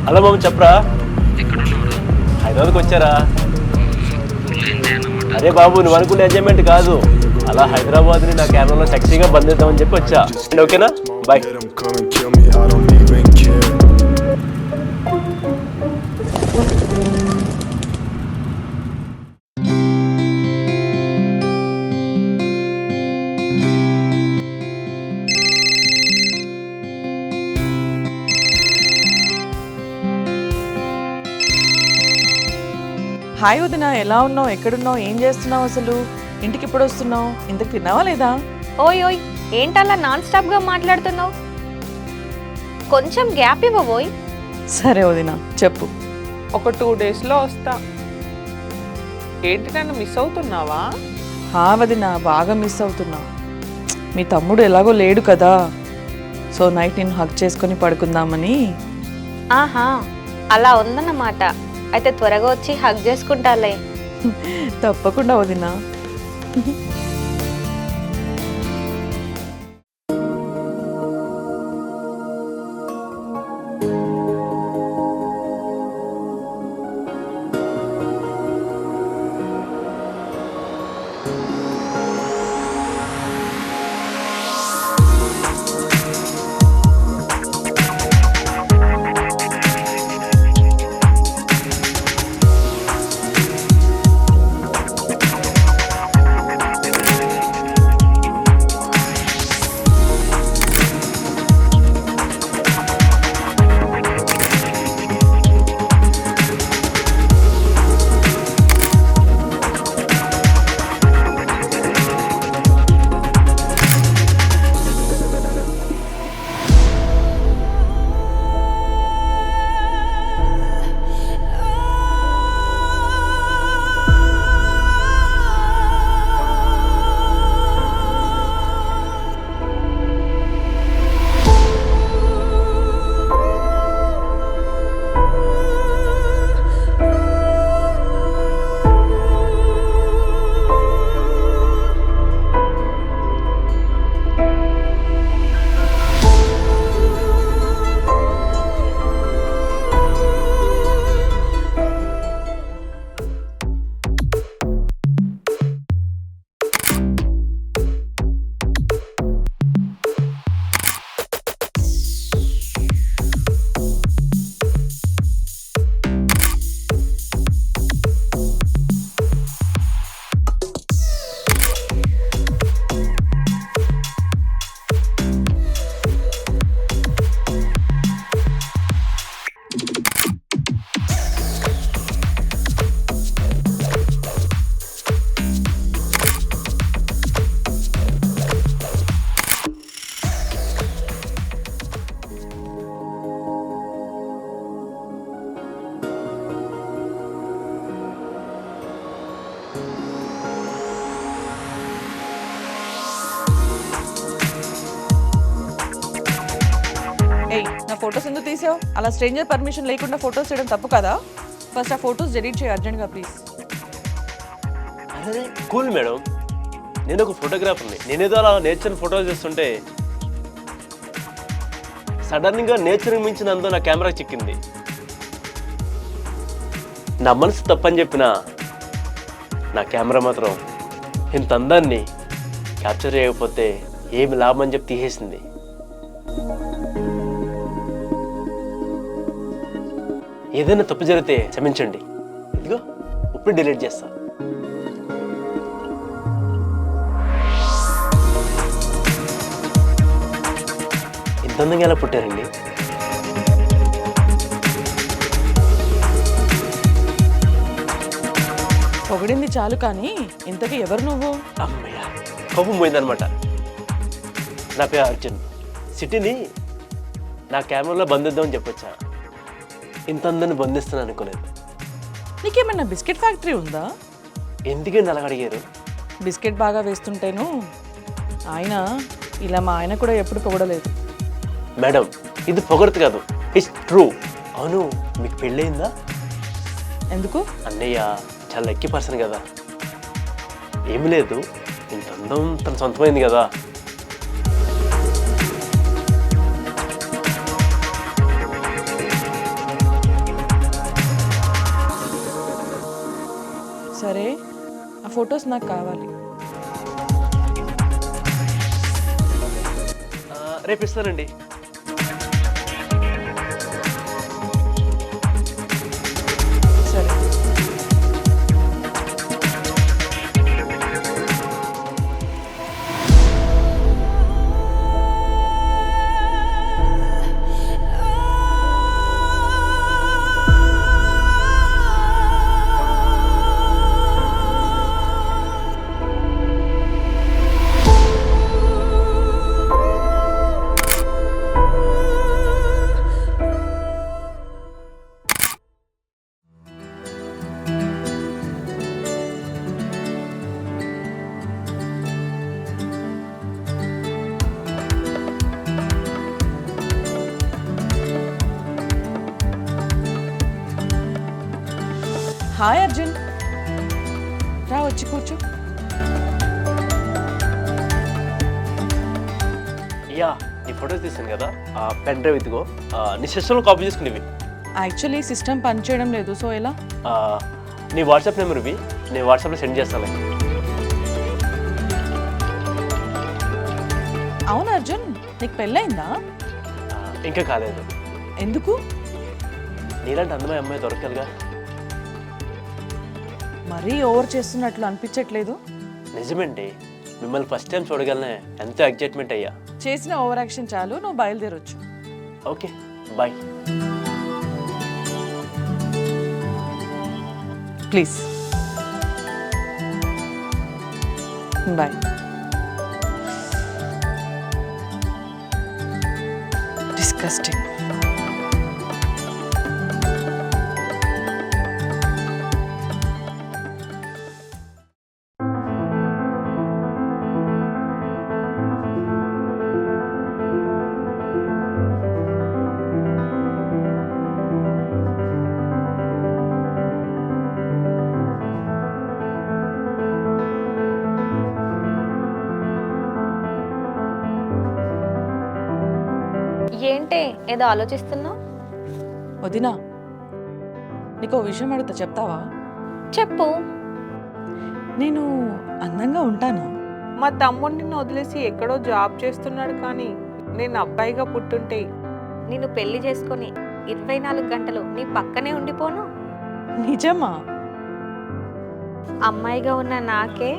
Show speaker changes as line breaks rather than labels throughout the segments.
Hello మామ చెప్పరా, హైదరాబాద్కి వచ్చారా? అరే బాబు, నువ్వు అనుకునే ఎంజాయ్మెంట్ కాదు, అలా హైదరాబాద్ని నా కెమెరాలో సెక్సీగా బంధిద్దామని చెప్పి వచ్చా. ఓకేనా, బాయ్.
హాయ్ వదిన, ఎలా ఉన్నావు? ఎక్కడున్నావు? ఏం చేస్తున్నావు? అసలు ఇంటికి ఎప్పుడు వస్తున్నావు? ఇంతకు తిన్నావా లేదా?
ఓయ్ ఓయ్, ఏంటలా నాన్ స్టాప్ గా మాట్లాడుతున్నావు? కొంచెం గ్యాప్ ఇవ్వబోయ్.
సరే వదిన, చెప్పు.
ఒక 2 డేస్లో వస్తా. ఏంటి, నన్ను మిస్ అవుతున్నావా?
హా వదిన, బాగా మిస్ అవుతున్నా. మీ తమ్ముడు ఎలాగో లేడు కదా, సో నైట్ నేను హగ్ చేసుకొని పడుకుందామని.
ఆహా, అలా ఉందన్నమాట. అయితే త్వరగా వచ్చి హగ్ చేసుకుంటాలే.
తప్పకుండా వదిన. ఏయ్, నా ఫొటోస్ ఎందుకు తీసావు? అలా స్ట్రేంజర్ పర్మిషన్ లేకుండా ఫొటోస్ చేయడం తప్పు కదా? ఫస్ట్ ఆ ఫొటోస్ డిలీట్ చేయి అర్జెంట్గా ప్లీజ్.
అదే కూల్ మేడం, నేను ఒక ఫోటోగ్రాఫర్ని. నేనేదో అలా నేచర్ ఫోటోస్ చేస్తుంటే సడన్గా నేచర్కి మించిన అందం నా కెమెరా చిక్కింది. నా మనసు తప్పని చెప్పిన నా కెమెరా మాత్రం ఇంత అందాన్ని క్యాప్చర్ చేయకపోతే ఏమి లాభం అని చెప్పి తీసేసింది. ఏదైనా తప్పు జరిగితే క్షమించండి, ఇదిగో ఇప్పుడు డిలీట్ చేస్తా. ఇంత అందంగా ఎలా పుట్టారండి?
పొగిడింది చాలు కానీ ఇంతకీ ఎవరు నువ్వు?
అమ్మయ్య, కోపం పోయిందనమాట. నా పేరు అర్జున్. సిటీని నా కెమెరాలో బంధిద్దామని చెప్పొచ్చా. ఇంత అందాన్ని బంధిస్తాను అనుకోలేదు.
నీకేమన్నా బిస్కెట్ ఫ్యాక్టరీ ఉందా?
ఎందుకండి అలా అడిగారు?
బిస్కెట్ బాగా వేస్తుంటేను. ఆయన ఇలా మా ఆయన కూడా ఎప్పుడు పొగడలేదు.
మేడం, ఇది పొగడత కాదు, ఇట్స్ ట్రూ. అవును, మీకు పెళ్ళయిందా?
ఎందుకు?
అన్నయ్య చాలా లక్కీ పర్సన్ కదా. ఏమి లేదు, ఇంత అందం తన సొంతమైంది కదా.
సరే, ఆ ఫొటోస్ నాకు కావాలి.
రేపు ఇస్తానండి.
సరే. హాయ్ అర్జున్, రా వచ్చి కూర్చో.
యా, నీ ఫోటోస్ తీసాను కదా, పెన్ డ్రైవ్ ఇదిగో. నీ సిస్టంలో కాపీ చేసుకునేవి.
యాక్చువల్లీ సిస్టమ్ పనిచేయడం లేదు, సో ఎలా?
నీ వాట్సాప్ నెంబర్ ఇవి, నేను వాట్సాప్లో సెండ్ చేస్తాను.
అవును అర్జున్, నీకు పెళ్ళయిందా?
ఇంకా కాలేదు.
ఎందుకు?
నీలాంటి అందమైన అమ్మాయి దొరకాలిగా.
మరీ ఓవర్ చేస్తున్నట్లు అనిపించట్లేదు.
నిజమేంటి, మిమ్మల్ని ఫస్ట్ టైం చూడగలనే ఎంతో ఎగ్జైట్మెంట్ అయ్యా.
చేసిన ఓవర్ యాక్షన్ చాలు, నువ్వు బయలుదేరొచ్చు.
Okay, bye.
Please bye. Disgusting.
ఏంటే ఏదో ఆలోచిస్తున్నావు?
వదినా, నీకు ఓ విషయం అడుగుతా, చెప్తావా?
చెప్పు.
నేను అందంగా ఉంటానా?
మా తమ్ముడిని వదిలేసి ఎక్కడో జాబ్ చేస్తున్నాడు, కానీ నేను అబ్బాయిగా పుట్టుంటే
నిన్ను పెళ్లి చేసుకొని 24 గంటలు నీ పక్కనే ఉండిపోను.
నిజమా?
అమ్మాయిగా ఉన్న నాకే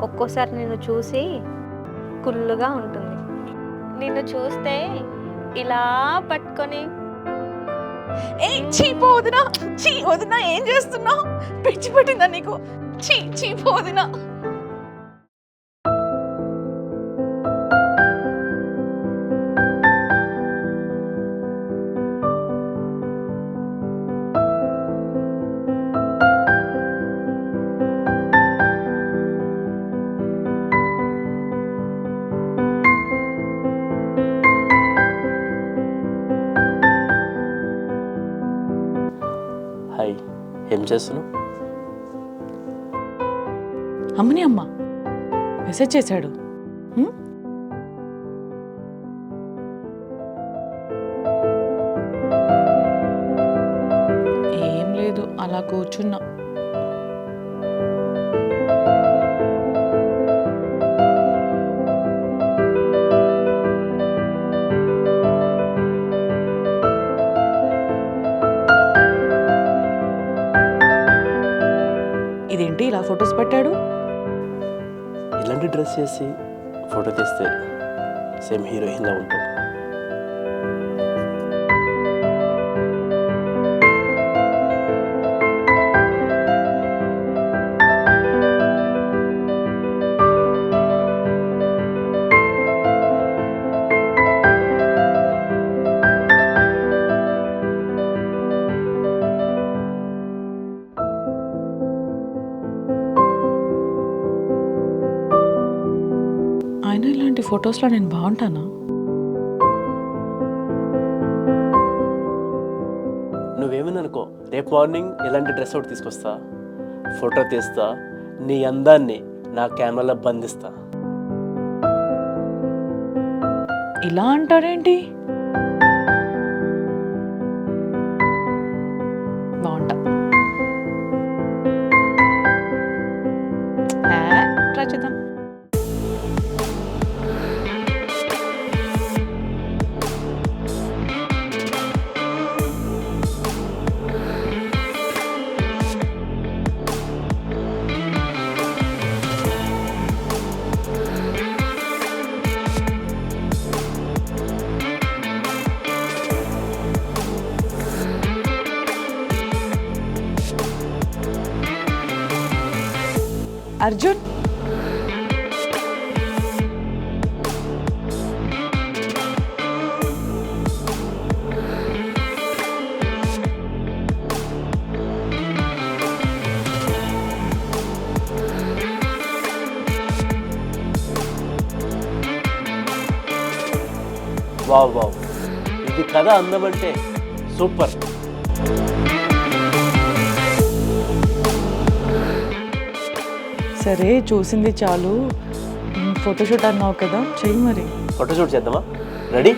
ఒక్కోసారి నిన్ను చూసి కుళ్ళుగా ఉంటుంది. నిన్ను చూస్తే ఇలా పట్టుకొని
చీపో వదినా, చీ వదినా, ఏం చేస్తున్నావు? పిచ్చి పట్టిందా నీకు? చీపో వదినా.
హాయ్, ఏం చేస్తున్నావు?
అమ్మని అమ్మ మెసేజ్ చేశాడు. ఏం లేదు, అలా కూర్చున్నా. ఇదేంటి ఇలా ఫొటోస్ పెట్టాడు?
ఇలాంటి డ్రెస్ చేసి ఫోటో తీస్తే సేమ్ హీరోయిన్లా ఉంటావు.
అయినా ఇలాంటి ఫొటోస్లో నేను బాగుంటానా?
నువ్వేమని అనుకో, రేపు మార్నింగ్ ఇలాంటి డ్రెస్ ఒకటి తీసుకొస్తా, ఫోటో తీస్తా, నీ అందాన్ని నా కెమెరాలో బంధిస్తా.
ఇలా అంటాడేంటి? బాగుంటా. ట్రై చేద్దాం. అర్జున్,
వావ్ వావ్, ఇది కథ అందమంటే సూపర్.
సరే చూసింది చాలు. ఫోటోషూట్ అన్నావు కదా, చెయ్యి మరి.
ఫోటోషూట్ చేద్దామా? రెడీ?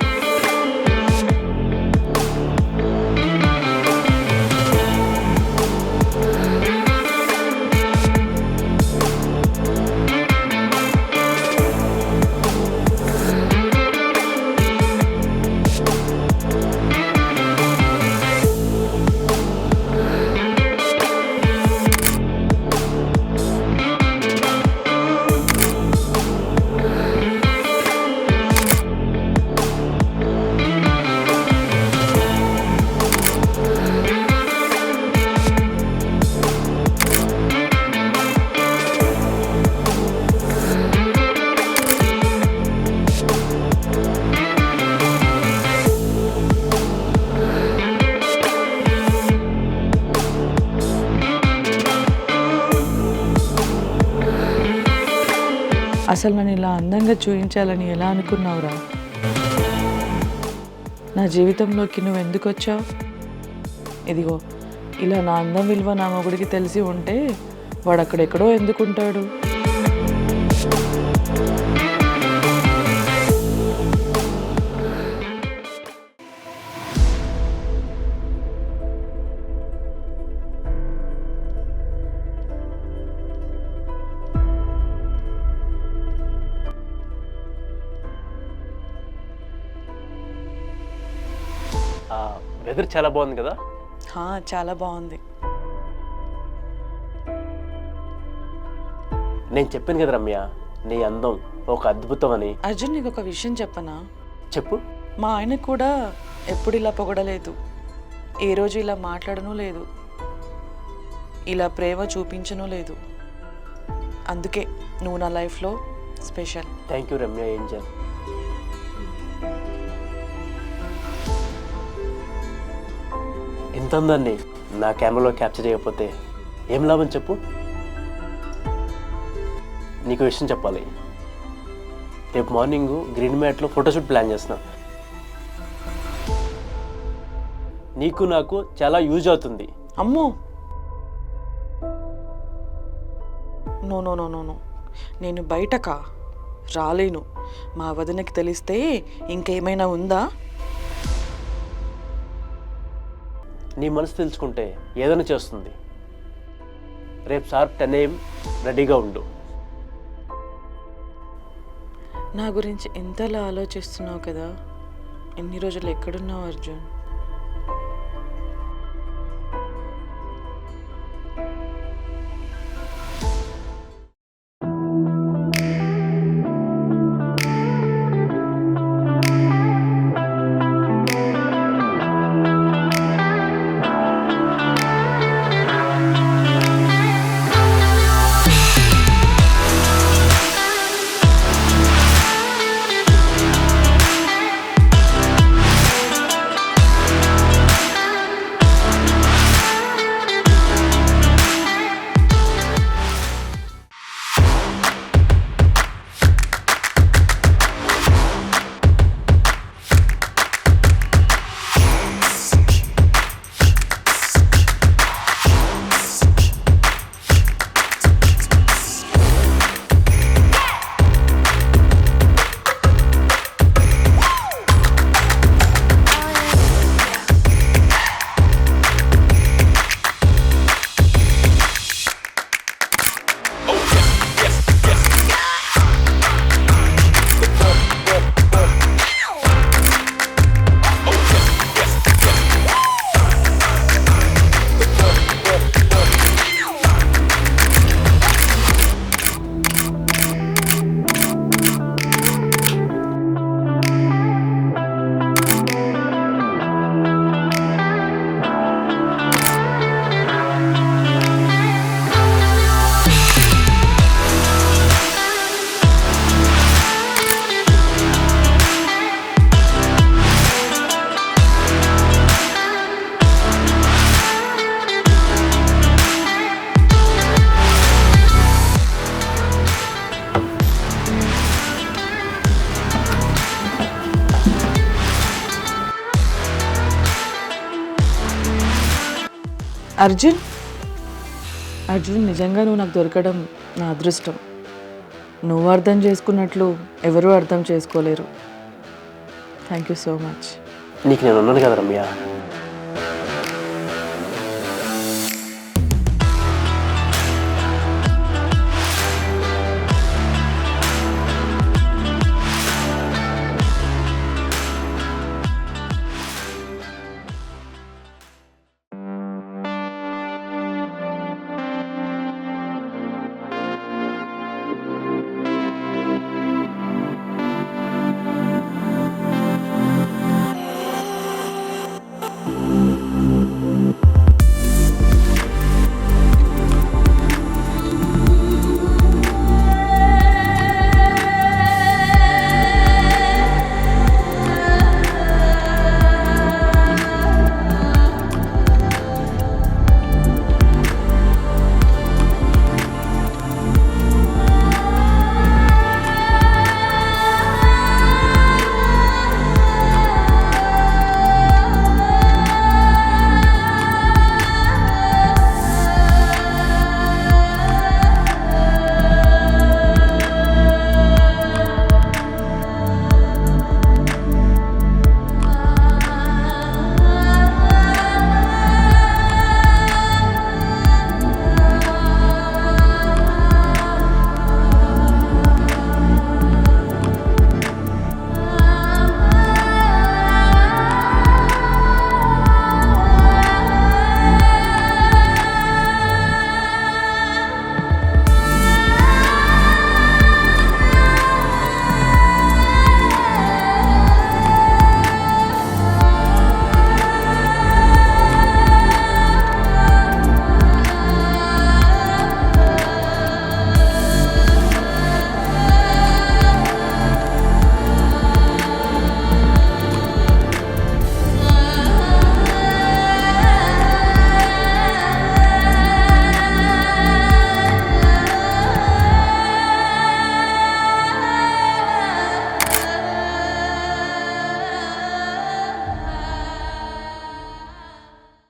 అసలు నన్ను ఇలా అందంగా చూపించాలని ఎలా అనుకున్నావురా? నా జీవితంలోకి నువ్వు ఎందుకు వచ్చావు? ఇదిగో ఇలా నా అందం విలువ నా మొగుడికి తెలిసి ఉంటే వాడు అక్కడెక్కడో ఎందుకుంటాడు?
వెదర్ చాలా బాగుంది కదా?
చాలా బాగుంది.
నేను చెప్పాను కదా రమ్య, నీ అందం ఒక అద్భుతం అని.
అర్జున్, నీకు ఒక విషయం చెప్పనా?
చెప్పు.
మా ఆయన కూడా ఎప్పుడు ఇలా పొగడలేదు, ఏ రోజు ఇలా మాట్లాడను లేదు, ఇలా ప్రేమ చూపించను లేదు. అందుకే నువ్వు నా లైఫ్లో special.
Thank you Ramya Angel. ఇంత అందాన్ని నా కెమెరాలో క్యాప్చర్ చేయకపోతే ఏం లాభం చెప్పు? నీకు విషయం చెప్పాలి. రేపు మార్నింగ్ గ్రీన్ మ్యాట్లో ఫోటోషూట్ ప్లాన్ చేస్తున్నా. నీకు నాకు చాలా యూజ్ అవుతుంది.
అమ్మో, no no no no no, నేను బయటకా రాలేను. మా వదినకి తెలిస్తే ఇంకేమైనా ఉందా?
నీ మనసు తెలుసుకుంటే ఏదైనా చేస్తుంది. రేపు షార్ప్ 10 AM రెడీగా ఉండు.
నా గురించి ఎంతలా ఆలోచిస్తున్నావు కదా. ఎన్ని రోజులు ఎక్కడున్నావు అర్జున్? అర్జున్ అర్జున్ నిజంగా నువ్వు నాకు దొరకడం నా అదృష్టం. నువ్వు అర్థం చేసుకున్నట్లు ఎవరూ అర్థం చేసుకోలేరు. Thank you so much.
నీకు నేను ఉన్నాను కదా రమ్య.